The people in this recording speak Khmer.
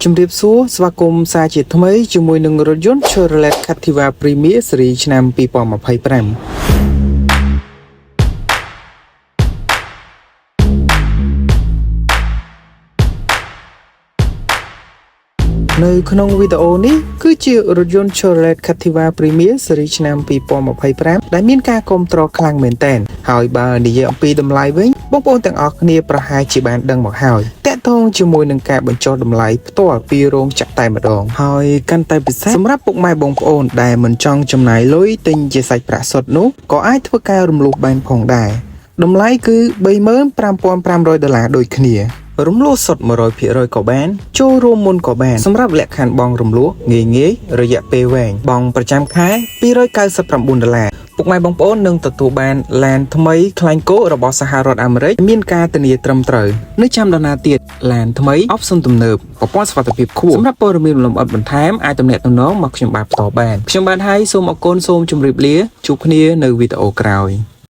ជំរាបសួរស្វាគមន៍សាជាថ្មីជាមួយនឹងរថយន្ត Chevrolet Captiva Premia ស៊េរីឆ្នាំ2025នៅក្នុងវីដេអូនេះគឺជារថយន្ត Chevrolet Captiva Premia ស៊េរីឆ្នាំ2025ដែលមានការគាំទ្រខ្លាំងមែនទែនហើយបើនិយាយអំពីតម្លៃវិញបងប្អូនទាំងអស់គ្នាប្រហែលជាបានដឹងមកហើយតាក់ទងជាមួយនឹងការបញ្ចុះតម្លៃផ្ទាល់ពីរោងចក្រតែម្ដងហើយកាន់តែពិសេសសម្រាប់ពុកម៉ែបងប្អូនដែលមិនចង់ចំណាយលុយទិញជាសាច់ប្រាក់សុទ្ធនោះក៏អាចធ្វើការរំលោភបានផងដែរតម្លៃគឺ$35,500ដូចគ្នារំលោះសុទ្ធ 100% ក៏បានចូលរួមមុនក៏បានសម្រាប់លក្ខខណ្ឌបង់រំលោះងាយៗរយៈពេលវែងបង់ប្រចាំខែ$299ពុកម៉ែបងប្អូននឹងទទួលបានឡានថ្មីខ្លាញ់គោរបស់សហរដ្ឋអាមេរិកមានការធានាត្រឹមត្រូវនៅចាំដល់ណាទៀតឡានថ្មីអបសុនទំនើបប្រព័ន្ធសុវត្ថិភាពខ្ពស់សម្រាប់ព័ត៌មានលម្អិតបន្ថែមអាចទំនាក់ទំនងមកខ្ញុំបាទបន្តបានខ្ញុំបាទហើយសូមអរគុណសូមជម្រាបលាជួបគ្នានៅវីដេអូក្រោយ